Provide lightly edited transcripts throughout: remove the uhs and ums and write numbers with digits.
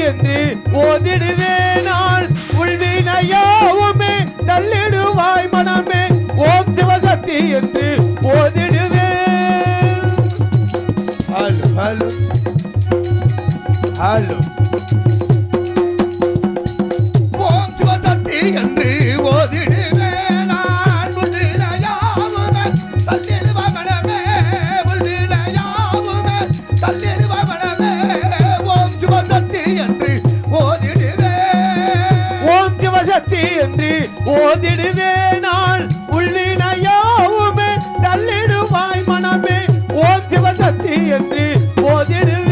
என்று ஓதிடுவேனால் உள்வினையாவுமே தள்ளிடுவாய் மனமே ஓம் சிவசக்தி என்று ஓதிடுவேன். ஹலோ ஹலோ ஹலோ ஓம் சிவசக்தி என்று ஓதிடுவேனால் உள்வினையாவுமே தள்ளிடுவாய் மனமே உள்வினையாவுமே தள்ளிடுவாய் மனமே ஓம் சிவசக்தி என்று ஓதிடுவேன். ஓம் சிவசக்தி என்று ஓதிடுவேனால் உள்வினையாவுமே தள்ளிடுவாய் மனமே ஓம் சிவசக்தி என்று ஓதிடுவேன்.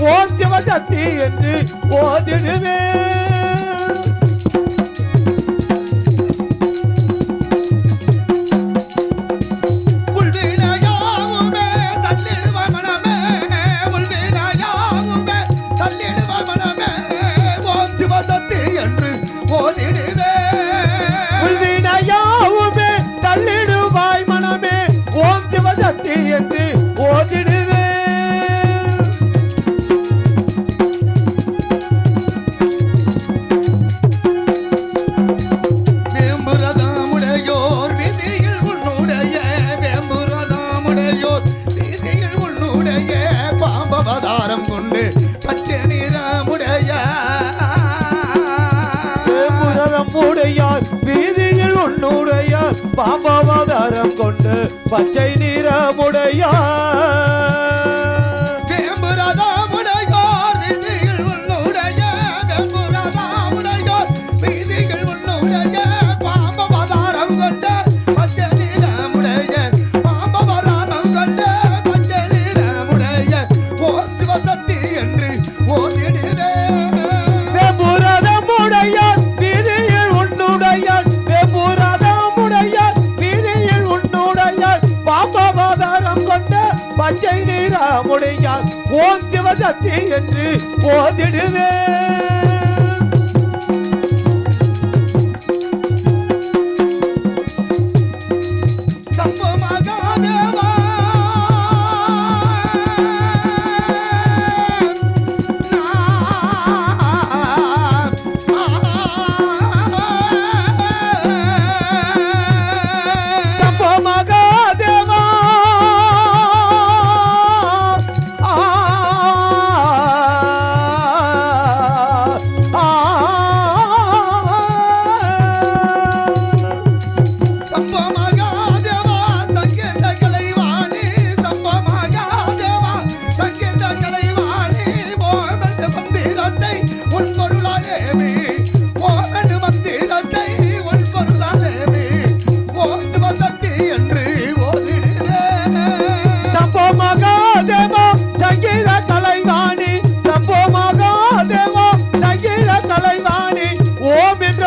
ஓம் சிவசக்தி என்று ஓதிடுவேன். உள்வினையாவுமே தள்ளிடுவாய் மனமே உள்வினையாவுமே தள்ளிடுவாய் மனமே ஓம் சிவசக்தி என்று ஓதிடுவேன். உள்வினையாவுமே தள்ளிடுவாய் மனமே ஓம் சிவசக்தி என்று ஓதிடுவேன். அவதாரம் கொண்டு பச்சை நிறமுடைய முறையார் வீதியில் உன்னுடைய பாம்பவதாரம் கொண்டு பச்சை நிறமுடையார் பச்சை நிறமுடையார் ஓம் சிவசக்தி என்று ஓதிடுவேன்.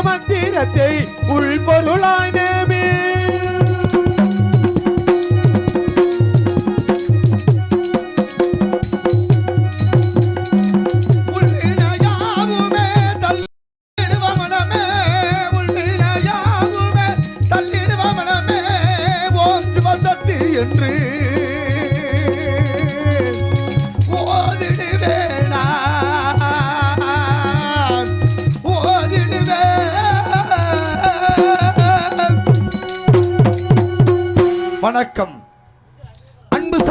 மந்திரத்தை உள்பொருளாய் நேமி என்று வணக்கம்.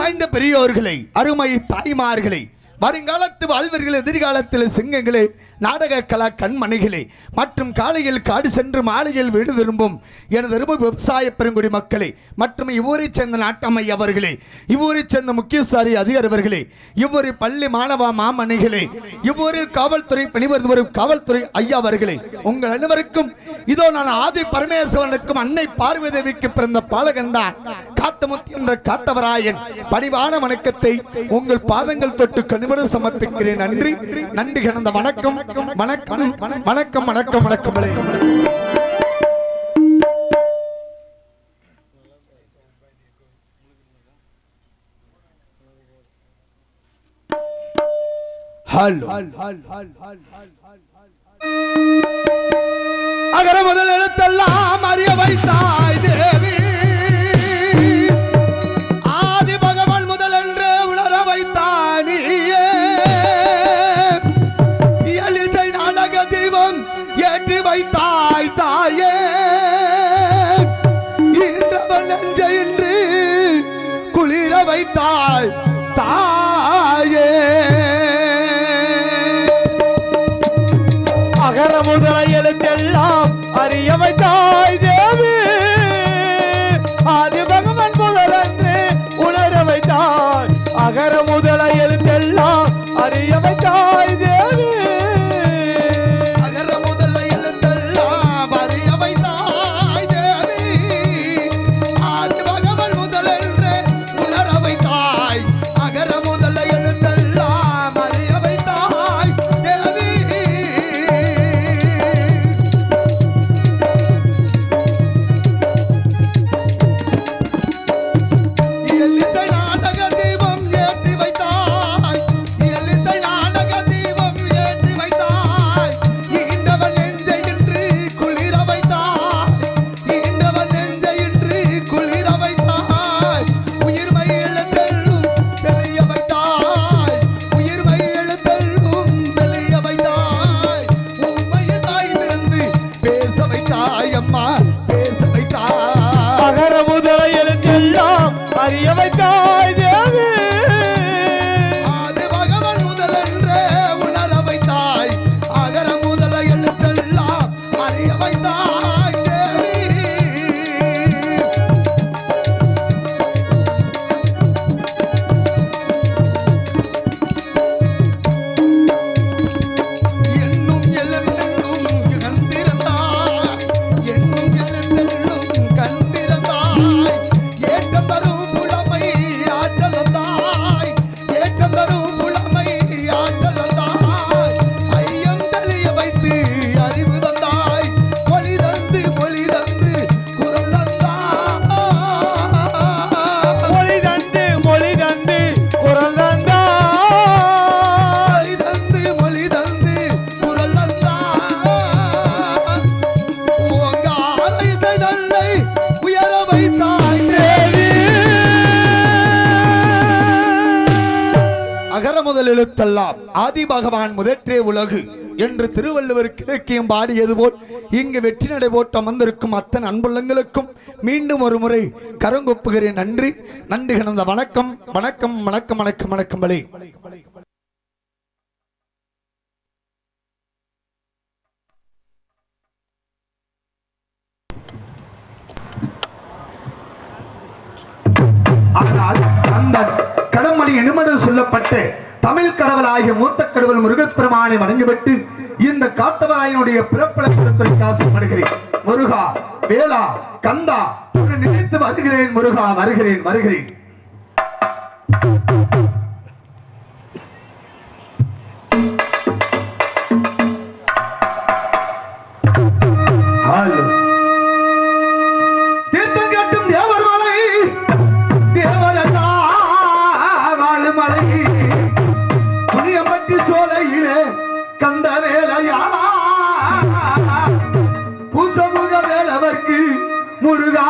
வாய்ந்த பெரியோர்களை, அருமை தாய்மார்களை, வருங்காலத்து வாழ்வர்கள், எதிர்காலத்தில் சிங்கங்களே, நாடக கலா கண்மணிகளே மற்றும் காலையில் காடு சென்று மாலையில் வீடு திரும்பும் எனது அருமை விவசாய பெருங்குடி மக்களே மற்றும் இவ்வூரைச் சேர்ந்த நாட்டம்மை அவர்களே, இவ்வூரைச் சேர்ந்த முக்கியஸ்தாரி அதிகாரிவர்களே, இவ்வூரி பள்ளி மாணவ மாமணிகளே, இவ்வூரில் காவல்துறை பணிபுரிந்து வரும் காவல்துறை ஐயா அவர்களே, உங்கள் அனைவருக்கும் இதோ நான் ஆதி பரமேஸ்வரனுக்கும் அன்னை பார்வதேவிக்கு பிறந்த பாலகன்தான் காத்தமுத்தி என்ற காத்தவராயன் பணிவான வணக்கத்தை உங்கள் பாதங்கள் தொட்டு கனிவட சமர்ப்பிக்கிறேன். நன்றி நன்றி கிடந்த வணக்கம் வணக்கம் வணக்கம் வணக்கம் வணக்கம். அகர முதல் எழுத்தெல்லாம் அறிய வைத்தாய் தேவி, ஆதி பகவான் முதல் என்று உணர வைத்தானியே, எலிசை நாடக தீபம் ஏற்றி வைத்தாய் தாயே, இன்றவன் நெஞ்சை இன்று குளிர வைத்தாய் தாயே. அகர முதல எழுத்தெல்லாம் அறிய வைத்தாய் தேவி, ஆதி பகவான் முதலன்று உணர வைத்தாய். அகர முதல எழுத்தெல்லாம் அறிய வைத்தாய் தேவி, அகர முதல எழுத்தெல்லாம் அறிய வைத்தாய் தேவி, ஆதி பகவான் முதலன்று உணர வைத்தாய். அகர முதல எழுத்தெல்லாம் அறிய வைத்தாய் தேவி, எலிசை நாடக தீபம் ஏற்றி வைத்தாய், எலிசை நாடக தீபம் ஏற்றி வைத்தாய், ஈன்றவன் நெஞ்சை இன்று குளிர வைத்தாய், ஈன்றவன் நெஞ்சை இன்று குளிர வைத்தாய். உயிர்மை எழுத்தெல்லும் தெளிய வைத்தாய், உயிர்மை எழுத்தெல்லும் தெளிய வைத்தாய். உண்மையை தாய் திறந்து பேச வைத்தாய் அம்மா, பேச வைத்தாய். அகர முதல எழுத்தெல்லாம் அறிய வைத்தாய் தேவி, ஆதி பகவான் முதலென்றே உணர வைத்தாய். அகர முதல எழுத்தெல்லாம் அறிய வைத்தாய் தேவி, என்னும் எழுத்தெல்லும் கண் திறந்தாய், என்னும் எழுத்தெல்லும் கண் திறந்தாய். ஏற்றம் தரும் புலமை ஆற்றல் தந்தாய், ஏற்றம் தரும் புலமை ஆற்றல் தந்தாய். ஐயம் தெளிய வைத்து அறிவு தந்தாய், மொழி தந்து குரல் தந்தாய். மொழி தந்து குரல் தந்தாய். மொழி தந்து குரல் தந்தாய். ஓங்கார இசை தன்னை உயர வைத்தாய் தேவி. அகர முதல் எழுத்தெல்லாம் ஆதி பகவான் முதற்றே உலகு என்று திருவள்ளுவர் கிழக்கியம் பாடியது போல் இங்கு வெற்றி நடை போட்டு அமர்ந்திருக்கும் அத்தன் அன்புள்ளங்களுக்கும் மீண்டும் ஒரு முறை கரங்கொப்புகிறேன். நன்றி நன்றி கிடந்த வணக்கம் வணக்கம் வணக்கம் வணக்கம் வணக்கம் பலே. ஆனால் அந்த கடமணி எனுமடு சொல்லப்பட்டு தமிழ் கடவுளாகிய மூத்த கடவுள் முருகப்பெருமானை வணங்கிவிட்டு இந்த காத்தவராயனுடைய பிறப்பளத்திற்கு ஆசைப்படுகிறேன். முருகா, வேளா, கந்தா உன்னை நினைத்து வருகிறேன். முருகா, வருகிறேன் வருகிறேன். ஹலோ. தீர்த்தம் கட்டும் தேவர் மலை, தேவரல்லா வாழும் மலை, புனியம்பட்டி சோலையிலே கந்த வேலையா, பூசமுக வேலவர்க்கு முருகா.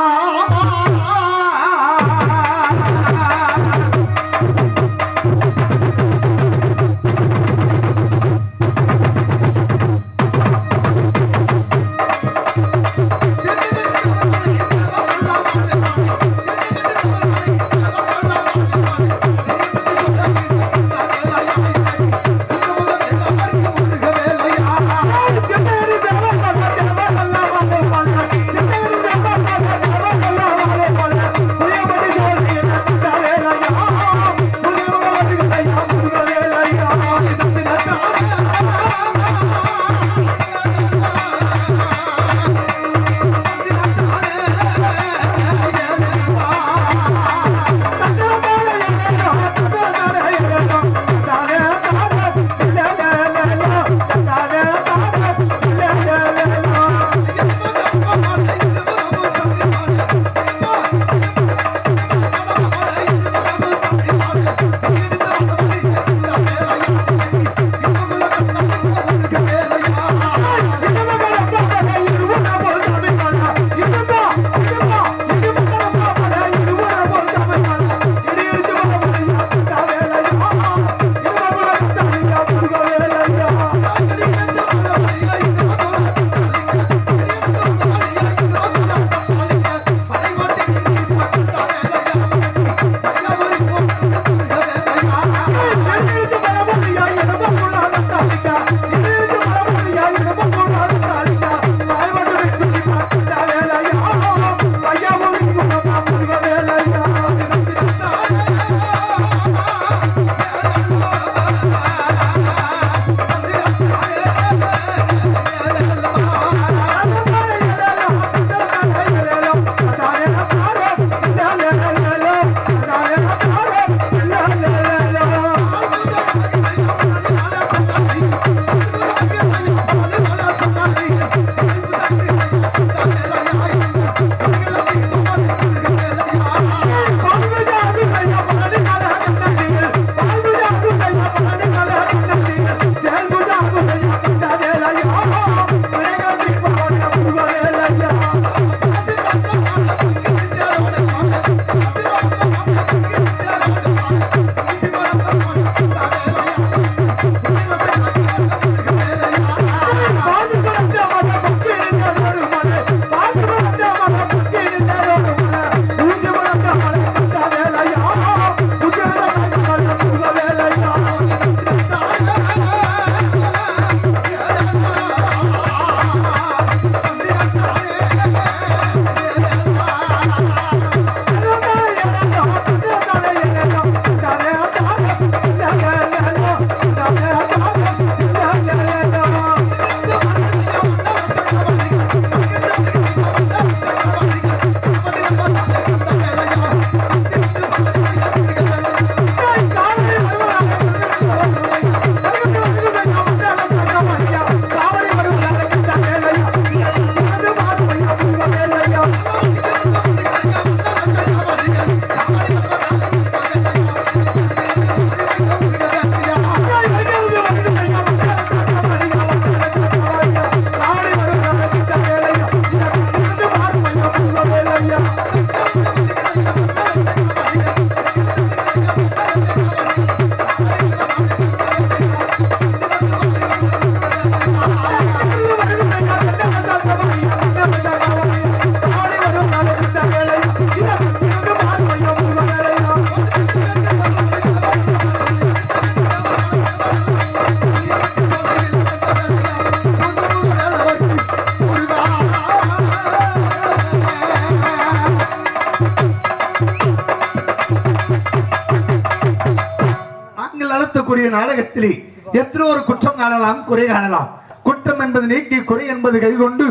என்னுடைய நாடகத்திலே எத்தனை ஒரு குற்றம் காணலாம், குறை காணலாம். குற்றம் என்பது நீக்கி, குறை என்பது கைகொண்டு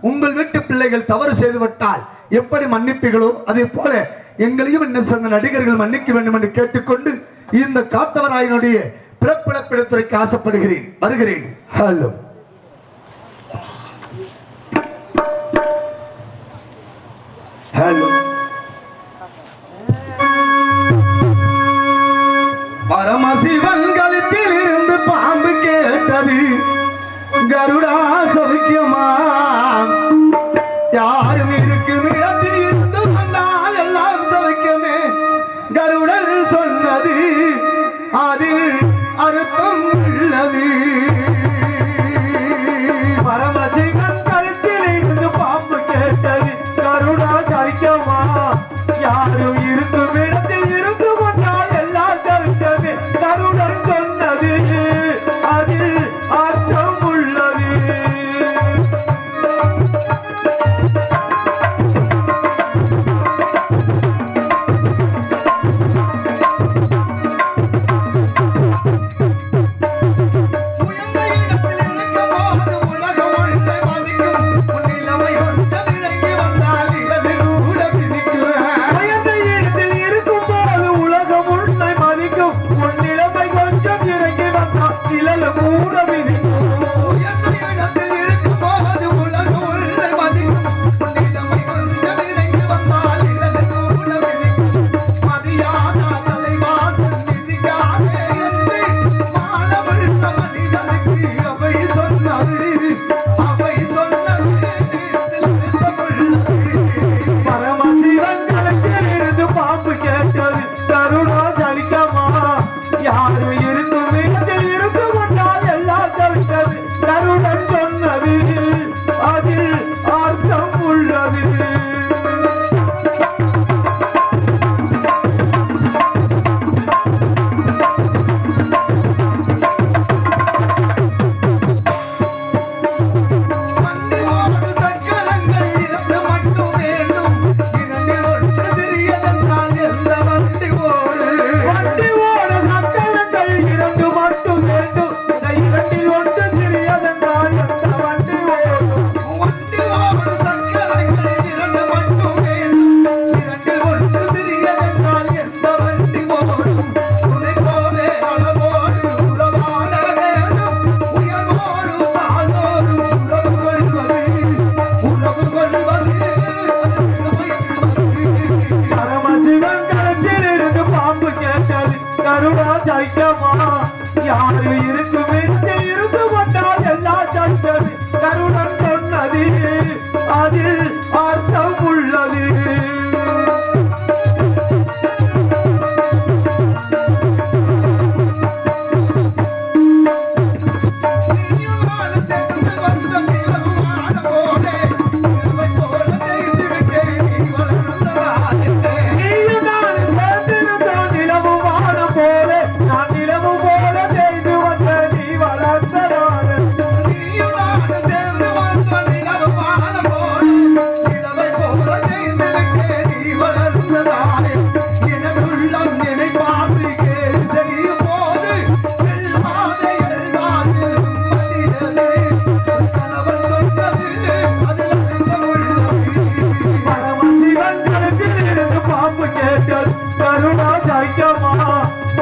உங்கள் வீட்டு பிள்ளைகள் தவறு செய்துவிட்டால் எப்படி மன்னிப்பீர்களோ அதே போல எங்களையும் என்ன சொன்ன நடிகர்கள் மன்னிக்க வேண்டும் என்று கேட்டுக்கொண்டு இந்த காத்தவராயனுடைய பிறப்பிடத்துறைக்கு ஆசைப்படுகிறேன். வருகிறேன். Hello hello. பரமசிவன் கழுத்தில் இருந்து பாம்பு கேட்டது, கருடா சௌக்கியமா? யாரும் இருக்கும் இடத்தில் இருந்து கொண்டால் எல்லாம் சௌக்கியமே. கருடன் சொன்னது அதில் அர்த்தம் உள்ளது. பரமசிவன் கழுத்தில் இருந்து பாம்பு கேட்டது, கருடா சௌக்கியமா? யாரும் இருக்கும் இடத்தில் இருந்து கொண்டால் எல்லாம் சௌக்கியமே. கருடன் சொன்னது அதில் அர்த்தம் உள்ளது. யாரு இருக்கும் இடத்தில் இருந்து கொண்டால் எல்லாம் சட்டது. கருடன் சொன்னது அதில் அர்த்தம் உள்ளது.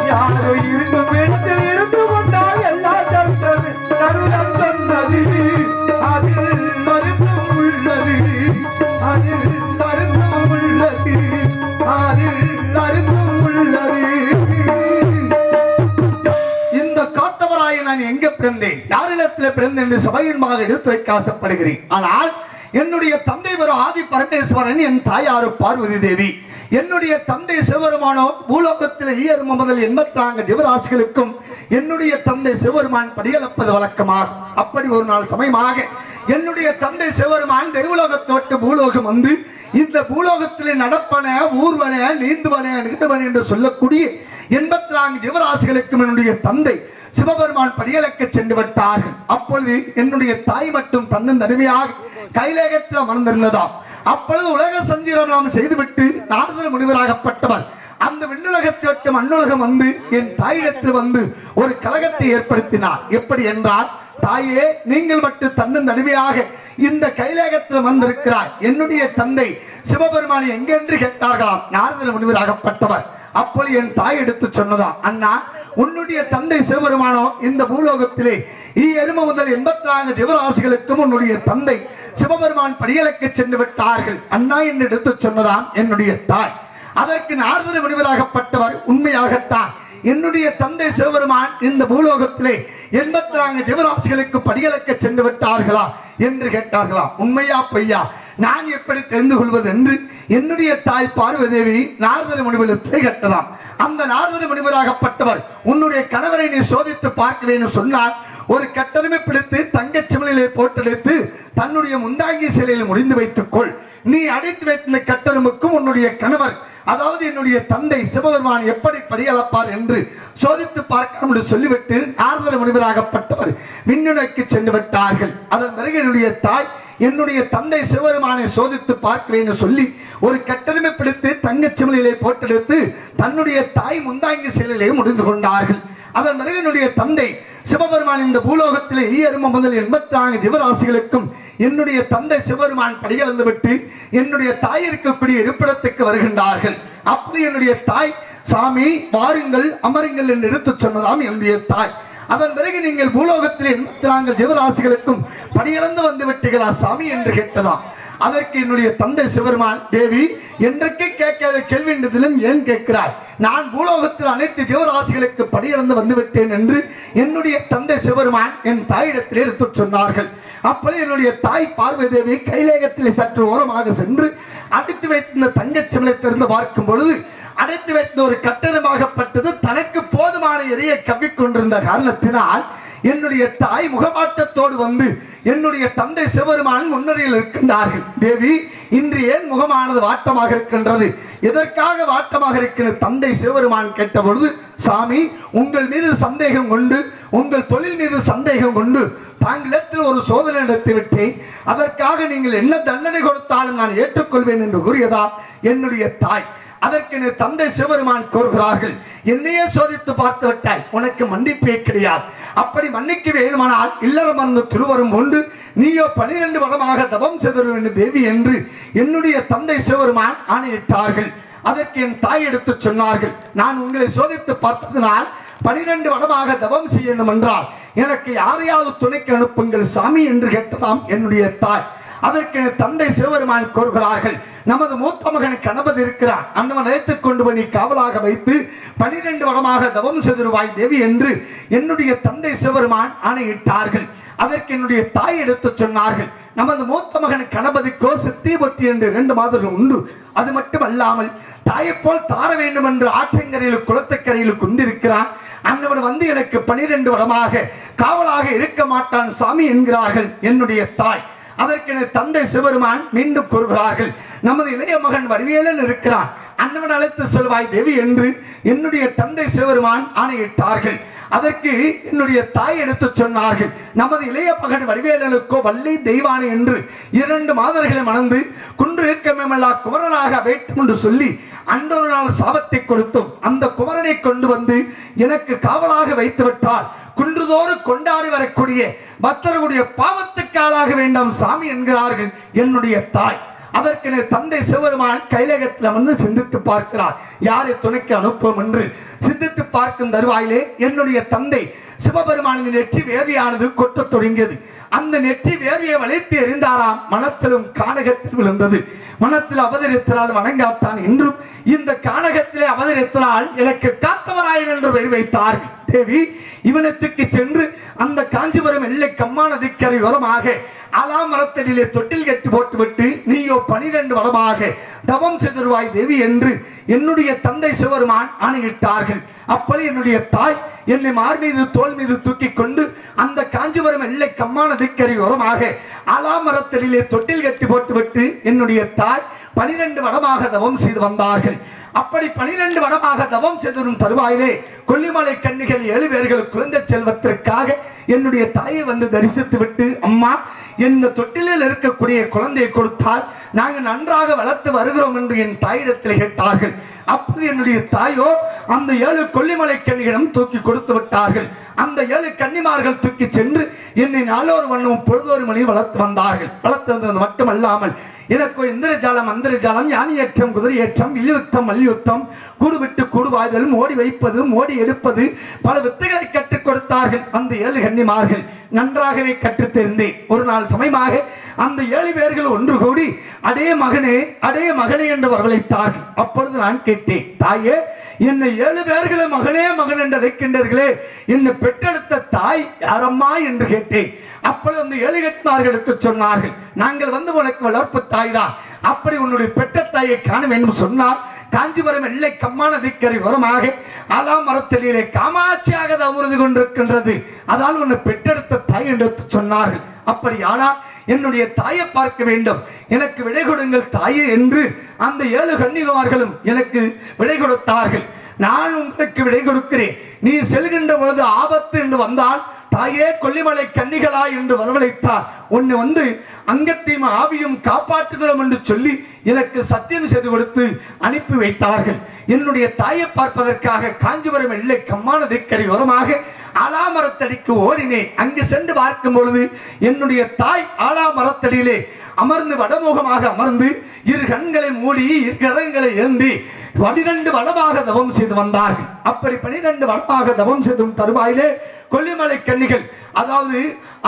யாரோ இருக்கும் இடத்தில் இருந்து கொண்டால் எல்லாம் சட்டது. கருடம் சொன்னது அதில் மருத்துவம் உள்ளது, அதில் மருத்துவம் உள்ளது, அதில் மருத்துவம் உள்ளது. இந்த காத்தவராய நான் எங்க பிறந்தேன், யாரிடத்தில் பிறந்தேன் என்று சபையின்பாக எடுத்துரைக்க ஆசைப்படுகிறேன். ஆனால் என்னுடைய தந்தை வரும் ஆதி பரமேஸ்வரன், என் தாயாரு பார்வதி தேவி. என்னுடைய தந்தை சிவபெருமானோ பூலோகத்தில் ஈயர்ம முதல் 84 ஜீவராசிகளுக்கும் என்னுடைய தந்தை சிவபெருமான் படியளப்பது வழக்கமாகும். அப்படி ஒரு நாள் சமயமாக என்னுடைய தந்தை சிவபெருமான் தெய்வலோகத்தை விட்டு பூலோகம் வந்து இந்த பூலோகத்தில் நடப்பன, ஊர்வன, நீந்துவன, நிகழ்வன என்று சொல்லக்கூடிய 84 ஜீவராசிகளுக்கும் என்னுடைய தந்தை சிவபெருமான் படியளக்க சென்று விட்டார்கள். அப்பொழுது என்னுடைய தாய் மட்டும் தன்னன் தனிமையாக கைலேகத்தில் அமர்ந்திருந்ததாம். அப்பொழுது உலக சஞ்சீரம் நாம் செய்துவிட்டு நாரதர் முனிவராகப்பட்டவர் அந்த விண்ணுலகத்தை விட்டு மண்ணுலகம் வந்து என் தாயிடத்தில் வந்து ஒரு கலகத்தை ஏற்படுத்தினார். எப்படி என்றால், தாயே, நீங்கள் மட்டும் தன்னன் தனிமையாக இந்த கைலாகத்தில் வந்திருக்கிறார். என்னுடைய தந்தை சிவபெருமான் எங்கென்று கேட்டார்களாம். நாரத முனிவராகப்பட்டவர். அப்பொழுது என் தாய் எடுத்து சொன்னதா, அண்ணா, உன்னுடைய தந்தை சிவபெருமானோ இந்த பூலோகத்திலே எரும முதல் 84 ஜீவராசிகளுக்கும் உன்னுடைய தந்தை சிவபெருமான் படிகளுக்கு சென்று விட்டார்கள் அண்ணா என்று எடுத்து சொன்னதாம் என்னுடைய தாய். அதற்கு நாரத முனிவராகப்பட்டவர், உண்மையாகத்தான் என்னுடைய தந்தை சிவபெருமான் இந்த பூலோகத்திலே 84 ஜீவராசிகளுக்கு படிகளுக்கு சென்று விட்டார்களா என்று கேட்டார்களா. உண்மையா பொய்யா நான் எப்படி தெரிந்து கொள்வது என்று என்னுடைய தாய் பார்வதி தேவி நாரத முனிவரிடத்திலே கேட்டதாம். அந்த நாரத முனிவராகப்பட்டவர், உன்னுடைய கணவரை நீ சோதித்து பார்க்க வேண்டும் சொன்னார். ஒரு கட்டணமே பிடித்து தங்கச் சிமிழிலே போட்டெடுத்து தன்னுடைய முந்தாங்கி சிலையில் முடிந்து வைத்துக் கொள். நீ அடைத்து வைத்த கட்டணமுக்கும் உன்னுடைய கணவர், அதாவது என்னுடைய தந்தை சிவபெருமான் எப்படி படியளப்பார் என்று சோதித்து பார்க்கலாம் என்று சொல்லிவிட்டு நாரத முனிவராகப்பட்டவர் விண்ணுலகுக்கு சென்று விட்டார்கள். அதன் பிறகு என்னுடைய தாய் என்னுடைய தந்தை சிவபெருமானை சோதித்து பார்க்கிறேன் சொல்லி ஒரு கட்டணமே பிடித்து தங்கச் சிமிழிலே போட்டெடுத்து தன்னுடைய தாய் முந்தாங்கி சிலையிலே முடிந்து கொண்டார்கள். அதன் பிறகு என்னுடைய தந்தை சிவபெருமான் இந்த பூலோகத்திலே எரும முதல் 84 ஜீவராசிகளுக்கும் என்னுடைய தந்தை சிவபெருமான் படிகளந்து விட்டு என்னுடைய தாய் இருக்கக்கூடிய இருப்பிடத்துக்கு வருகின்றார்கள். அப்படி என்னுடைய தாய், சாமி வாருங்கள் அமருங்கள் என்று எடுத்து சொன்னதாம் என்னுடைய தாய். அதன் பிறகு நீங்கள் பூலோகத்தில் 84 ஜீவராசிகளுக்கும் படியிழந்து வந்து விட்டீர்களா சாமி என்று கேட்டதாம். அதற்கு என்னுடைய தந்தை சிவபெருமான், தேவி, என்றைக்கு கேட்காத கேள்வி என்றதிலும் ஏன் கேட்கிறாய்? நான் பூலோகத்தில் அனைத்து ஜீவராசிகளுக்கு படியிழந்து வந்து விட்டேன் என்று என்னுடைய தந்தை சிவபெருமான் என் தாயிடத்தில் எடுத்து சொன்னார்கள். அப்பொழுது என்னுடைய தாய் பார்வதி தேவி கைலேகத்தில் சற்று ஓரமாக சென்று அடைத்து வைத்த தங்கச் சிமிழை திறந்து பார்க்கும் பொழுது அடைத்து வைத்த ஒரு கட்டணமாகப்பட்டது தனக்கு போதுமான எரியை கவ்விக்கொண்டிருந்த காரணத்தினால் என்னுடைய தாய் முகமாட்டத்தோடு வந்து என்னுடைய தந்தை சிவபெருமான் முன்னரையில் இருக்கின்றார்கள். தேவி, இன்று ஏன் முகமானது வாட்டமாக இருக்கின்றது? எதற்காக வாட்டமாக இருக்கிற தந்தை சிவபெருமான் கேட்ட பொழுது, சாமி, உங்கள் மீது சந்தேகம் கொண்டு, உங்கள் தொழில் மீது சந்தேகம் கொண்டு தாங்களிடத்தில் ஒரு சோதனை நடத்தி விட்டேன். அதற்காக நீங்கள் என்ன தண்டனை கொடுத்தாலும் நான் ஏற்றுக்கொள்வேன் என்று கூறியதா என்னுடைய தாய். அதற்கு தந்தை சிவபெருமான் கூறுகிறார்கள், என்னையே சோதித்து பார்த்து விட்டாய், உனக்கு மன்னிப்பே கிடையாது. அப்படி மன்னிக்க வேணுமானால் இல்லறம் மறந்து திருவரும் கொண்டு நீயோ 12 வருடமாக தவம் செய்த தேவி என்று என்னுடைய தந்தை சிவபெருமான் ஆணையிட்டார்கள். அதற்கு என் தாய் எடுத்து சொன்னார்கள், நான் உங்களை சோதித்து பார்த்ததினால் 12 வருடமாக தவம் செய்யணும் என்றால் எனக்கு யாரையாவது துணைக்கு அனுப்புங்கள் சாமி என்று கேட்டதாம் என்னுடைய தாய். அதற்கு தந்தை சிவபெருமான் கூறுகிறார்கள், நமது மூத்த மகன் கணபதி இருக்கிறான், அண்ணவன் அழைத்துக் கொண்டு போய் காவலாக வைத்து 12 வருடமாக தவம் செய்திருவாய் தேவி என்று என்னுடைய தந்தை சிவபெருமான் ஆணையிட்டார்கள். அதற்கு என்னுடைய தாய் எடுத்து சொன்னார்கள், நமது மூத்த மகன் கணபதிக்கோ சித்தி பொத்தி என்று 2 மாதங்கள் உண்டு. அது மட்டும் அல்லாமல் தாயை போல் தார வேண்டும் என்று ஆற்றங்கரையில் குளத்துக்கரையில் கொண்டிருக்கிறான். அண்ணவன் வந்து எனக்கு 12 வருடமாக காவலாக இருக்க மாட்டான் சாமி என்கிறார்கள் என்னுடைய தாய். அதற்கு தந்தை சிவபெருமான் மீண்டும் கூறுகிறார்கள், நமது இளைய மகன் வடிவேலன் இருக்கிறான், அண்ணவன் அழைத்து செல்வாய் தேவி என்று என்னுடைய தந்தை சிவபெருமான் ஆணையிட்டார்கள். அதற்கு என்னுடைய தாய் எடுத்து சொன்னார்கள், நமது இளைய மகன் வடிவேலனுக்கோ வள்ளி தெய்வானை என்று 2 மாதர்களை மணந்து குன்று இயக்கமெல்லா குமரனாக வேண்டும் என்று சொல்லி அன்றொரு நாள் சாபத்தை கொடுத்தும் அந்த குமரனை கொண்டு வந்து எனக்கு காவலாக வைத்து விட்டால் குன்றுதோறு கொண்டாடி வரக்கூடிய பக்தர்களுடைய பாவத்துக்கு ஆளாக வேண்டாம் சாமி என்கிறார்கள் என்னுடைய தாய். அதற்கு தந்தை சிவபெருமான் கைலகத்தில் வந்து சிந்தித்து பார்க்கிறார், யாரை துணைக்கு அனுப்பும் என்று சிந்தித்து பார்க்கும் தருவாயிலே என்னுடைய தந்தை சிவபெருமானின் நெற்றி வேதியானது கொட்டத் தொடங்கியது. அந்த நெற்றி வேதியை வளைத்து எறிந்தாராம். மனத்திலும் கானகத்தில் விழுந்தது. மனத்தில் அவதரித்தால் வணங்காத்தான் என்றும் இந்த கானகத்திலே அவதரித்தால் எனக்கு காத்தவராயன் என்று பெயர் வைத்தார்கள். தேவி, இவனத்துக்கு சென்று அந்த காஞ்சிபுரம் எல்லை கம்மான திக்கரை ஓரமாக அலாமரத்தடியிலே தொட்டில் கட்டி போட்டுவிட்டு நீயோ 12 வருடமாக தவம் செய்திருவாய் தேவி என்று என்னுடைய தந்தை சிவபெருமான் ஆணையிட்டார்கள். அப்படி என்னுடைய தாய் என்னை மார் மீது தோல் மீது தூக்கி கொண்டு அந்த காஞ்சிபுரம் எல்லை கம்மான திக்கரை ஓரமாக அலாமரத்தடியிலே தொட்டில் கட்டி போட்டுவிட்டு என்னுடைய தாய் 12 வருடமாக தவம் செய்து வந்தார்கள். அப்படி 12 வருடமாக தவம் செய்தரும் தருவாயிலே கொல்லிமலை கன்னிகள் 7 பேர்கள் குழந்தை செல்வத்திற்காக என்னுடைய தாயை வந்து தரிசித்து விட்டு, அம்மா இந்த தொட்டிலில் இருக்கக்கூடிய குழந்தையை கொடுத்தால் நாங்கள் நன்றாக வளர்த்து வருகிறோம் என்று என் தாயிடத்தில் கேட்டார்கள். அப்போது என்னுடைய தாயோ அந்த 7 கொல்லிமலை கன்னிகளிடம் தூக்கி கொடுத்து விட்டார்கள். அந்த 7 கன்னிமார்கள் தூக்கி சென்று என்னை நாளொரு வண்ணம் பொழுதொரு மணி வளர்த்து வந்தார்கள். வளர்த்து வந்தது மட்டுமல்லாமல் எனக்கு இந்திரஜாலம், அந்தரஜாலம், யானையேற்றம், குதிரையேற்றம், வில்யுத்தம், மல்யுத்தம், கூடு விட்டு கூடு வாய்தல், மோடி வைப்பது, மோடி எடுப்பது, பல வித்தைகளை கற்றுக் கொடுத்தார்கள். அந்த 7 கன்னிமார்கள் நன்றாகவே கற்றுத் தெரிந்தேன். ஒரு நாள் சமயமாக அந்த 7 பேர்கள் ஒன்று கூடி அடே மகனே, அடே மகனே என்று வரவழைத்தார்கள். அப்பொழுது நான் கேட்டேன், தாயே என்னை 7 பேர்களும் மகனே மகன் என்று அழைக்கின்றீர்களே, என்னை பெற்றெடுத்த தாய் யாரம்மா என்று கேட்டேன். அப்பொழுது அந்த 7 கன்னிமார்களுக்கு சொன்னார்கள், நாங்கள் வந்து உனக்கு வளர்ப்பு தாய் தான். அப்படி உன்னுடைய பெற்ற தாயை காண வேண்டும் சொன்னால் காஞ்சிபுரம் எல்லை கம்மான நதிக்கரை ஓரமாக ஆலாமரத்தடியிலே காமாட்சியாக அமர்ந்து கொண்டிருக்கின்றது. அதால் உன்னை பெற்றெடுத்த தாய் என்று சொன்னார்கள். அப்படியானால் என்னுடைய தாயை பார்க்க வேண்டும், எனக்கு விடை கொடுங்கள் தாயே என்று அந்த 7 கன்னிமார்களும் எனக்கு விடை கொடுத்தார்கள். நான் உங்களுக்கு விடை கொடுக்கிறேன், நீ செல்கின்ற பொழுது ஆபத்து என்று வந்தால் தாயே கொல்லிமலை கன்னிகளா என்று வரவழைத்தார். உன்னை வந்து அங்கத்தையும் ஆவியும் காப்பாற்றுகிறோம் என்று சொல்லி எனக்கு சத்தியம் செய்து கொடுத்து அனுப்பி வைத்தார்கள். என்னுடைய தாயை பார்ப்பதற்காக காஞ்சிபுரம் எல்லை கம்மான நதிக்கரை ஓரமாக ஆலாமரத்தடிக்கு ஓடினேன். அங்கு சென்று பார்க்கும் பொழுது என்னுடைய தாய் ஆலாமரத்தடியிலே அமர்ந்து வடமுகமாக அமர்ந்து 2 கண்களை மூடி 2 கரங்களை ஏந்தி 12 வடமாக தவம் செய்து வந்தார்கள். அப்படி 12 வடமாக தவம் செய்தும் தருவாயிலே கொல்லிமலை கன்னிகள், அதாவது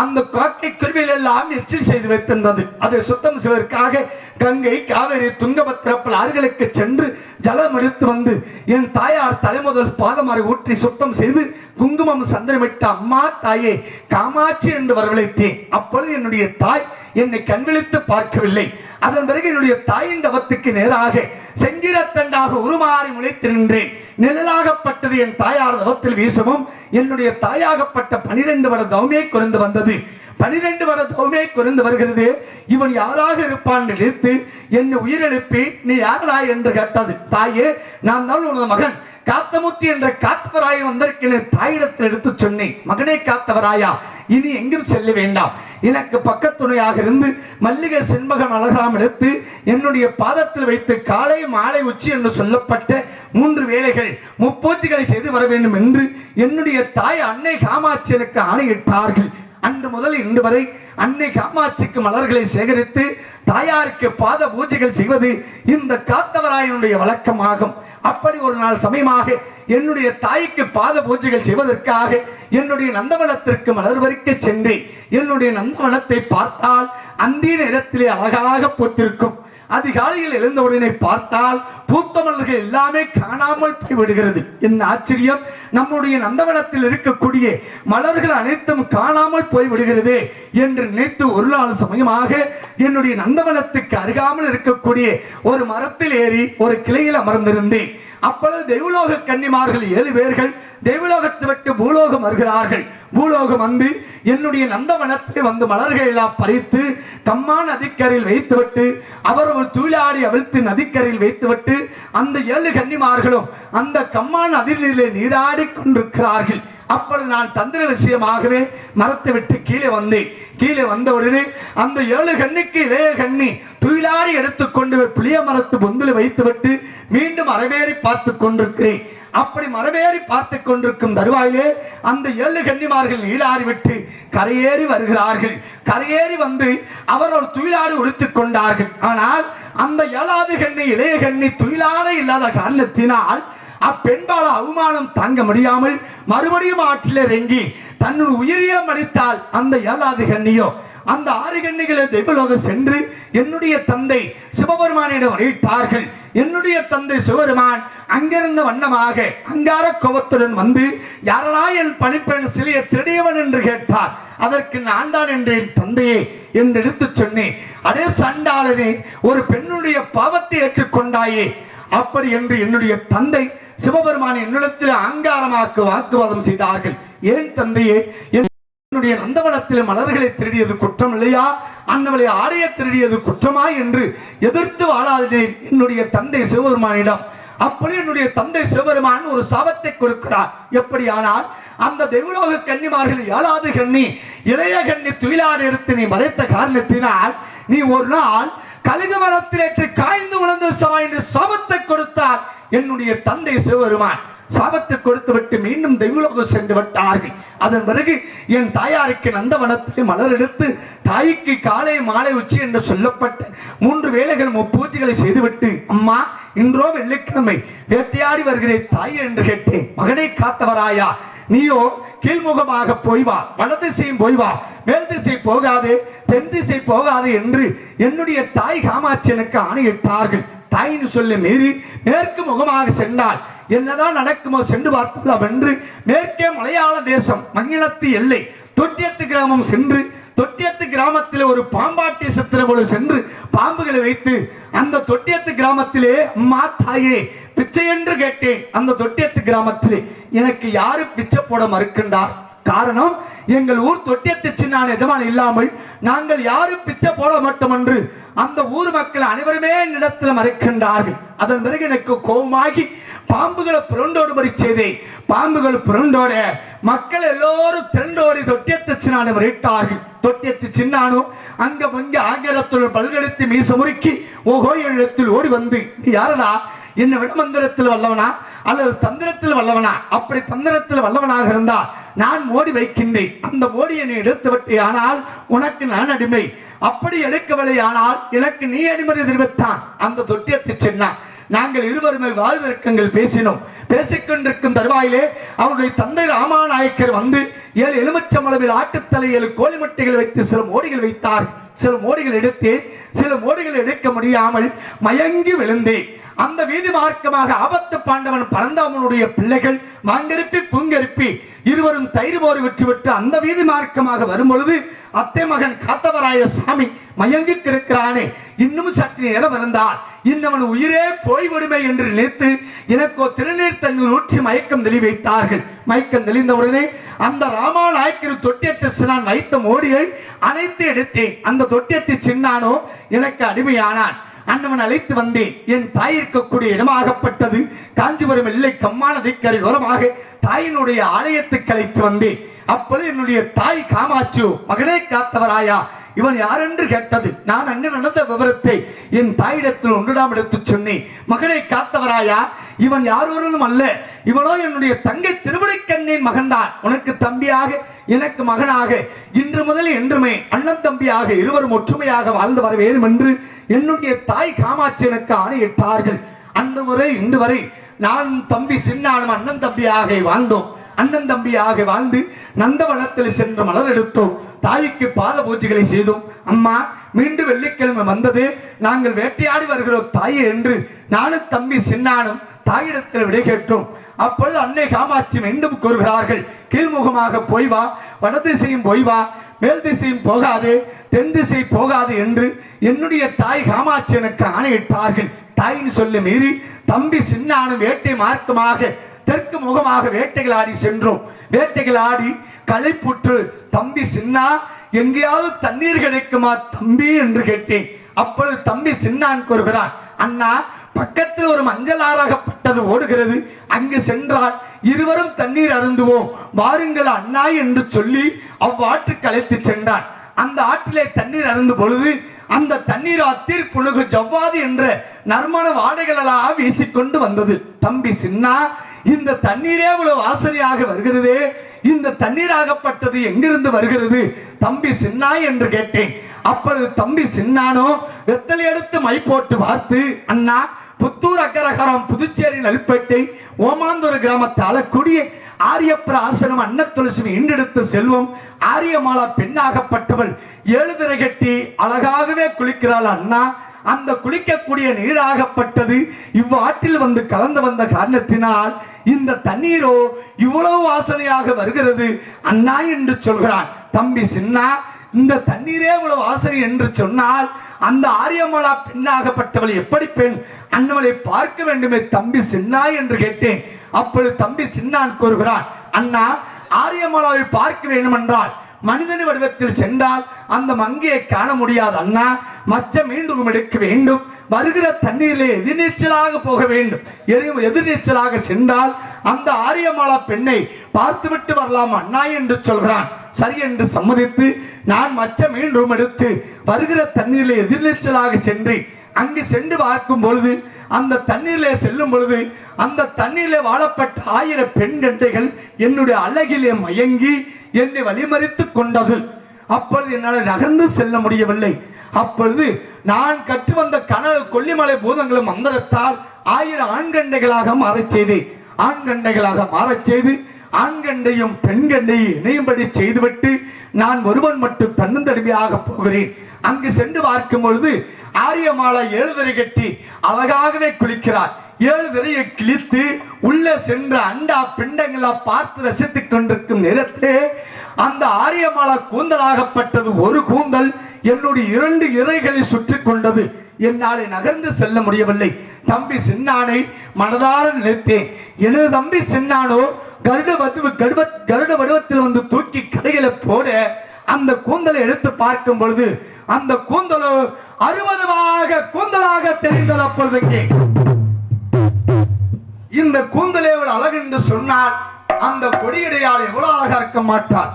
அந்த காக்கை குருவிகள் எல்லாம் எச்சில் செய்து வைத்திருந்தது. அதை சுத்தம் செய்வதற்காக கங்கை, காவேரி, துங்கபத்ரா ஆறுகளுக்கு சென்று ஜலம் எடுத்து வந்து என் தாயார் தலைமுதல் பாதமாரை ஊற்றி சுத்தம் செய்து குங்குமம் சந்திரமிட்ட அம்மா தாயே காமாட்சி என்று வரவழைத்தேன். அப்பொழுது என்னுடைய தாய் என்னை கண்விழித்து பார்க்கவில்லை. அதன் பிறகு என்னுடைய தாயின் தவத்துக்கு நேராக செங்கிரத்தண்டாக உருமாறி முளைத்து நின்றேன். நிழலாகப்பட்டது என் தாயார் தவத்தில் வீசவும் என்னுடைய தாயாகப்பட்ட 12 வட தவமே குறைந்து வந்தது. 12 வட தவமே குறைந்து வருகிறது. இவன் யாராக இருப்பான் நினைத்து என்னை உயிரெழுப்பி நீ யாரா என்று கேட்டது. தாயே, நான் தான் உனது மகன் காத்தமுத்தி என்ற காத்தவராய வந்திருக்கிறேன். தாயிடத்தில் எடுத்து சொன்னேன், மகனே காத்தவராயா, இனி எங்கும் செல்ல வேண்டாம். எனக்கு பக்கத்துணையாக இருந்து மல்லிகை செண்பகம் அழகாம் எடுத்து என்னுடைய பாதத்தில் வைத்து காலை மாலை உச்சி என்று சொல்லப்பட்ட 3 வேளைகள் முப்பூச்சிகளை செய்து வர வேண்டும் என்று என்னுடைய தாய் அன்னை காமாட்சி எனக்கு ஆணையிட்டார்கள். அன்று முதல் இன்று வரை அன்னை காமாட்சிக்கு மலர்களை சேகரித்து தாயாருக்கு பாத பூஜைகள் செய்வது இந்த காத்தவராயனுடைய வழக்கமாகும். அப்படி ஒரு நாள் சமயமாக என்னுடைய தாய்க்கு பாத பூஜைகள் செய்வதற்காக என்னுடைய நந்தவனத்திற்கு மலர் வரிக்க சென்றேன். என்னுடைய நந்தவனத்தை பார்த்தால் அந்தி நேரத்திலே அழகாக பூத்திருக்கும். அதிகாலையில் எழுந்தவுடனே பார்த்தால் பூத்த மலர்கள் எல்லாமே காணாமல் போய்விடுகிறது. என்ன ஆச்சரியம்! நம்முடைய நந்தவனத்தில் இருக்கக்கூடிய மலர்கள் அனைத்தும் காணாமல் போய்விடுகிறது என்று நினைத்து ஒரு நாள் சமயமாக என்னுடைய நந்தவனத்துக்கு அருகாமல் இருக்கக்கூடிய ஒரு மரத்தில் ஏறி ஒரு கிளையில் அமர்ந்திருந்தேன். அப்பொழுது தெய்வலோக கன்னிமார்கள் 7 பேர்கள் தெய்வலோகத்தை விட்டு பூலோகம் வருகிறார்கள். பூலோகம் வந்து என்னுடைய நந்தவனத்தை வந்து மலர்கள் எல்லாம் பறித்து கம்மா நதிக்கரையில் வைத்துவிட்டு அவர்கள் தூளாடி அவிழ்த்து நதிக்கரையில் வைத்துவிட்டு அந்த 7 கன்னிமார்களும் அந்த கம்மா நதியிலே நீராடி கொண்டிருக்கிறார்கள். அப்பொழுது நான் தந்திர விஷயமாகவே மரத்தை விட்டு கீழே வந்தேன். கீழே வந்தவுடனே அந்த 7 கன்னிக்கு இளைய கன்னி துயிலாடி எடுத்துக்கொண்டு புளிய மரத்து பொந்தில் வைத்துவிட்டு மீண்டும் மரவேறி பார்த்து கொண்டிருக்கிறேன். அப்படி மரவேறி பார்த்து கொண்டிருக்கும் தருவாயிலே அந்த 7 கன்னிமார்கள் நீராடி விட்டு கரையேறி வருகிறார்கள். கரையேறி வந்து அவர் ஒரு துயிலாடு உடுத்திக் கொண்டார்கள். ஆனால் அந்த 7வது கன்னி இளைய கன்னி துயிலாடே இல்லாத காரணத்தினால் அப்பெண்பால அவமானம் தாங்க முடியாமல் மறுபடியும் ஆற்றில் இறங்கி தன்னுடைய உயிரியை மடித்தால் அந்த 7வது கன்னியோ அந்த 6 கன்னிகளை தெய்வலோகம் சென்று என்னுடைய தந்தை சிவபெருமானிடம் வரையிட்டார்கள். என்னுடைய தந்தை சிவபெருமான் அங்கிருந்த வண்ணமாக அங்கார கோபத்துடன் வந்து யாரா என் பணிப்பெண் சிலையை திருடியவன் என்று கேட்டார். அதற்கு நான் தான் என்றேன் தந்தையே என்று எடுத்து சொன்னேன். அதே சண்டாளனே, ஒரு பெண்ணுடைய பாவத்தை ஏற்றுக்கொண்டாயே அப்படி என்று என்னுடைய தந்தை சிவபெருமான் என்னிடத்தில் அங்காரமாக்கு வாக்குவாதம் செய்தார்கள். ஏன் தந்தையே, என்னுடைய நந்தவனத்தில் மலர்களை திருடியது குற்றம் இல்லையா, அன்னவளை ஆடைய திருடியது குற்றமா என்று எதிர்த்து வாழாதேன் என்னுடைய தந்தை சிவபெருமானிடம். அப்படி என்னுடைய தந்தை சிவபெருமான் ஒரு சாபத்தை கொடுக்கிறார். எப்படியானால் அந்த தெய்வலோக கன்னிமார்கள் 7வது கன்னி இளைய கன்னி துயிலாடு எடுத்து நீ மறைத்த காரணத்தினால் நீ ஒரு நாள் கழுகு மரத்திலேற்று காய்ந்து விழுந்து என்று சாபத்தை கொடுத்தார் என்னுடைய தந்தை சிவபெருமான். சாபத்தை கொடுத்து விட்டு மீண்டும் தெய்வலோகம் சென்று விட்டார்கள். அதன் பிறகு என் தாயாருக்கு நந்தவனத்தில் மலர் எடுத்து தாய்க்கு காலை மாலை உச்சி என்று சொல்லப்பட்ட 3 வேளைகள் பூஜைகளை செய்துவிட்டு, அம்மா இன்றோ வெள்ளிக்கிழமை வேட்டையாடி வருகிறேன் தாய் என்று கேட்டேன். மகனை காத்தவராயா, நீயோ கீழ்முகமாக போய் வா, வடதிசையும் போய் வா, மேல் திசை போகாது, தென் திசை போகாது என்று என்னுடைய தாய் காமாட்சி எனக்கு ஆணையிட்டார்கள். தாயின்னு சொல்லி மீறி மேற்கு முகமாக சென்றால் என்னதான் நடக்குமோ சென்று பார்த்துக்கலாம் என்று மேற்கே மலையாள தேசம் மங்கிலத்து எல்லை தொட்டியத்து கிராமம் சென்று தொட்டியத்து கிராமத்திலே ஒரு பாம்பாட்டி சித்திரம் போல சென்று பாம்புகளை வைத்து அந்த தொட்டியத்து கிராமத்திலே அம்மா தாயே பிச்சை என்று கேட்டேன். அந்த தொட்டியத்து கிராமத்திலே எனக்கு யாரு பிச்சை போட மறுக்கின்றார்? காரணம், எங்கள் ஊர் தொட்டியத்து சின்னான் எஜமான் இல்லாமல் நாங்கள் யாரும் பிச்சை போட மாட்டோம் என்று அந்த ஊர் மக்கள் அனைவருமே இடத்தில் மறைக்கின்றார்கள். அதன் பிறகு எனக்கு கோபமாகி பாம்புகளை புரண்டோடுபடி செய்தேன். பாம்புகள் புரண்டோட மக்கள் எல்லோரும் திரண்டோடி தொட்டியத்து சின்னானை முறையிட்டார்கள். தொட்டியத்து சின்னானும் அங்க வங்க ஆங்கிலத்துள் பல்கெடுத்து மீச முறுக்கி ஓஹோ இடத்தில் ஓடி வந்து, நீ யாரடா? என்ன விட மந்திரத்தில் வல்லவனா அல்லது தந்திரத்தில் வல்லவனா? அப்படி தந்திரத்தில் வல்லவனாக இருந்தால் நான் மோடி வைக்கின்றேன். அந்த மோடியை நீ எடுத்து விட்டு ஆனால் உனக்கு நான் அடிமை. அப்படி எடுக்கவில்லை ஆனால் எனக்கு நீ அடிமறை தெரிவித்தான். அந்த தொட்டியத்தை சொன்னான். நாங்கள் இருவருமே வாழ்விறக்கங்கள் பேசினோம். பேசிக்கொண்டிருக்கும் தருவாயிலே அவருடைய தந்தை ராமாநாயக்கர் வந்து 7 எலுமிச்சம் அளவில் ஆட்டுத்தலை 7 கோழி முட்டைகள் வைத்து சில மோடிகள் வைத்தார். சில மோடிகள் எடுத்தேன். சில மோடிகள் எடுக்க முடியாமல் மயங்கி விழுந்தேன். அந்த வீதி மார்க்கமாக ஆபத்து பாண்டவன் பரந்தாமனுடைய பிள்ளைகள் மாங்கருப்பி பூங்கருப்பி இருவரும் தயிர் போர் விட்டுவிட்டு அந்த வீதி மார்க்கமாக வரும்பொழுது அத்தை மகன் காத்தவராய சாமி மயங்கி கிடக்கிறானே, இன்னும் சற்று நேரம் இருந்தால் இன்னவன் உயிரே போய்விடுமே என்று நினைத்து எனக்கோ திருநீர் தண்ணீர் ஊற்றி மயக்கம் தெளி வைத்தார்கள். மயக்கம் தெளிந்தவுடனே அந்த ராமாநாயக்கர் தொட்டியத்தை சின்னான் வைத்த மோடியை அணைத்து எடுத்தேன். அந்த தொட்டியத்தை சின்னானோ எனக்கு அடிமையானான். அண்ணவன் அழைத்து வந்தேன். என் தாய் இருக்கக்கூடிய இடமாகப்பட்டது காஞ்சிபுரம் இல்லை கம்மான திக்கரை ஓரமாக தாயினுடைய ஆலயத்துக்கு அழைத்து வந்தேன். அப்போது என்னுடைய தாய் காமாட்சி, மகனே காத்தவராயா, இவன் யார் என்று கேட்டது. நான் அண்ணன் நடந்த விவரத்தை என் தாயிடத்தில் ஒன்றிடாமல் எடுத்து சொன்னேன். மகனை காத்தவராயா, இவன் யாரொருவனும் அல்ல, இவனோ என்னுடைய தங்கை திருவடிக்கண்ணின் மகன்தான். உனக்கு தம்பியாக எனக்கு மகனாக இன்று முதல் என்றுமே அண்ணன் தம்பியாக இருவரும் ஒற்றுமையாக வாழ்ந்து வர வேண்டும் என்று என்னுடைய தாய் காமாட்சி எனக்கு ஆணையிட்டார்கள். அன்று வரை இன்று வரை நான் தம்பி சின்னானும் அண்ணன் தம்பியாக வாழ்ந்தோம். அண்ணன் தம்பியாக வாழ்ந்து நந்தவனத்தில் சென்று மலர் எடுத்தோம். தாய்க்கு பாத பூஜைகளை செய்தோம். அம்மா மீண்டும் வெள்ளிக்கிழமை வந்தது, நாங்கள் வேட்டையாடி வருகிறோம் தாயே என்று நானும் தம்பி சின்னானும் தாயிடத்தில் விடை கேட்டோம். அப்பொழுது அன்னை காமாட்சி மீண்டும் கூறுகிறார்கள், கீழ்முகமாக போய் வா, வடதிசையும் போய் வா, மேல் திசையும் போகாது, தென் திசை போகாது என்று என்னுடைய தாய் காமாட்சி எனக்கு ஆணையிட்டார்கள். தாயின்னு சொல்லி மீறி தம்பி சின்னானும் வேட்டை மார்க்கமாக தெற்கு முகமாக வேட்டைகள் ஆடி சென்றோம். வேட்டைகள் ஆடி களைப்புற்று தம்பி சின்னா எங்கேயாவது தண்ணீர் கிடைக்குமா தம்பி என்று கேட்டேன். அப்பொழுது தம்பி சின்னான் கூறுகிறான், அண்ணா பக்கத்தில் ஒரு மஞ்சள் ஆறாகப்பட்டது ஓடுகிறது, அங்கு சென்றால் இருவரும் தண்ணீர் அருந்துவோம், வாருங்கள் அண்ணா என்று சொல்லி அவ்வாற்றுக்கு அழைத்து சென்றான். அந்த ஆற்றிலே தண்ணீர் அருந்து பொழுது அந்த தண்ணீர் அத்தீர் புணுகு ஜவ்வாது என்ற நறுமண வாடைகளெல்லாம் வீசிக்கொண்டு வந்தது. தம்பி சின்னா, இந்த தண்ணீரே இவ்வளவு வாசனையாக வருகிறது, இந்த தண்ணீராகப்பட்டது எங்கிருந்து வருகிறது தம்பி சின்னா என்று கேட்டேன். அப்பொழுது தம்பி சின்னானோ வெத்தலை எடுத்து மை போட்டு பார்த்து, அண்ணா புத்தூர் அக்கரகரம் புதுச்சேரி நல்பேட்டை ஓமாந்தூர் கிராமத்தை ஆளக்கூடிய ஆரியப்பர ஆசனம் அன்ன துளசி இன்றெடுத்த செல்வம் ஆரியமாலா பெண்ணாகப்பட்டவள் 7 திரை கட்டி அழகாகவே குளிக்கிறாள் அண்ணா. அந்த குளிக்கக்கூடிய நீராகப்பட்டது இவ்வாற்றில் வந்து கலந்து வந்த காரணத்தினால் இந்த தண்ணீரோ இவ்வளவு வாசனையாக வருகிறது அண்ணா என்று சொல்கிறான். தம்பி சின்னா, இந்த தண்ணீரே இவ்வளவு வாசனை என்று சொன்னால் அந்த ஆரியமலா பெண்ணாகப்பட்டவள் எப்படி பெண்? அண்ணவளை பார்க்க வேண்டுமே தம்பி சின்னா என்று கேட்டேன். அப்பொழுது தம்பி சின்னான் கூறுகிறான், அண்ணா ஆரியமலாவை பார்க்க வேண்டும் என்றால் மனிதன வடிவத்தில் சென்றால் அந்த மங்கையை காண முடியாது அண்ணா, மச்ச மீண்டும் எடுக்க வேண்டும், வருகிற தண்ணீரிலே எதிர்நீச்சலாக போக வேண்டும். எதிர்நீச்சலாக சென்றால் அந்த ஆரியமாலா பெண்ணை பார்த்துவிட்டு வரலாம் அண்ணா என்று சொல்கிறான். சரி என்று சம்மதித்து நான் மச்ச மீண்டும் எடுத்து வருகிற தண்ணீரிலே எதிர்நீச்சலாக சென்றேன். அங்கு சென்று பார்க்கும் பொழுது அந்த தண்ணீரிலே செல்லும் பொழுது அந்த தண்ணீரிலே வாழப்பட்ட 1000 பெண் கண்டைகள் என்னுடைய அழகிலே மயங்கி என்னை வழிமறித்து கொண்டது. அப்பொழுது என்னால் நகர்ந்து செல்ல முடியவில்லை. அப்பொழுது நான் கற்று வந்த கொல்லிமலை பூதங்களும் மந்திரத்தால் 1000 ஆண்கண்டைகளாக மாறச் செய்தேன். ஆண்கண்டைகளாக மாறச் செய்து ஆண்கண்டையும் பெண்கண்டையும் இணையும்படி செய்துவிட்டு நான் ஒருவன் மட்டும் தன்னந்தனிமையாக போகிறேன். அங்கு சென்று பார்க்கும் பொழுது ஆரியமாலா 7 திரை கட்டி அழகாகவே குளிக்கிறார். 7 திரையை கிழித்து உள்ளே சென்ற அண்டா பிண்டங்களா பார்த்து ரசித்துக் கொண்டிருக்கும் நேரத்திலே அந்த ஆரியமாலா கூந்தலாகப்பட்டது ஒரு கூந்தல் என்னுடைய 2 இறைகளை சுற்றி கொண்டது. என்னாலே நகர்ந்து செல்ல முடியவில்லை. தம்பி சின்னானை மனதார நினைத்தேன். எனது தம்பி சின்னானோ கருட வடிவத்தில் வந்து தூக்கி கதைகளை போட அந்த கூந்தலை எடுத்து பார்க்கும் பொழுது அந்த கூந்தலோ 60 கூந்தலாக தெரிந்தது. அப்பொழுது இந்த கூந்தலே ஒரு அழகு என்று சொன்னார். அந்த கொடியடையால் எவ்வளவு அழகா இருக்க மாட்டார்.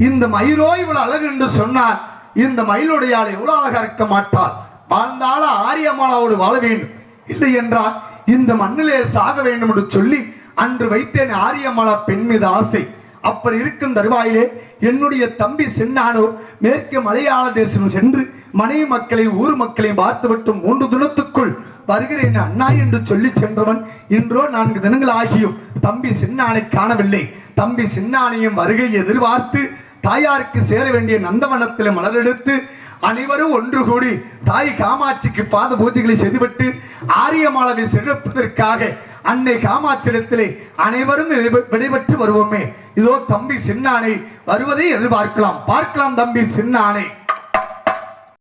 இந்த மயிலோ இவ்வளவு அழகு என்று சொன்னார். இந்த மயிலுடையால் எவ்வளவு அழகா இருக்க மாட்டார். வாழ்ந்தால ஆரியமாலாவோடு வாழ வேண்டும், இல்லை என்றால் இந்த மண்ணிலே சாக வேண்டும் என்று சொல்லி அன்று வைத்தேன் ஆரியமாலா பெண் மீது ஆசை. அப்படி இருக்கும் தருவாயிலே என்னுடைய தம்பி சின்னானோ மேற்கு மலையாள தேசம் சென்று மனைவி மக்களை ஊர் மக்களை பார்த்துவிட்டு 3 தினத்துக்குள் வருகிறேன் அண்ணா என்று சொல்லி சென்றவன் இன்றோ 4 தினங்கள் ஆகியும் தம்பி சின்னானை காணவில்லை. தம்பி சின்னானையும் வருகை எதிர்பார்த்து தாயாருக்கு சேர வேண்டிய நந்தவனத்தில் மலரெடுத்து அனைவரும் ஒன்று கூடி தாய் காமாட்சிக்கு பாத பூஜைகளை செய்துவிட்டு ஆரியமாலாவை செலுப்பதற்காக அன்னை காமாட்சியிடத்திலே அனைவரும் விடைபெற்று வருவோமே. இதோ தம்பி சின்னானை வருவதை எதிர்பார்க்கலாம். பார்க்கலாம் தம்பி சின்னானை.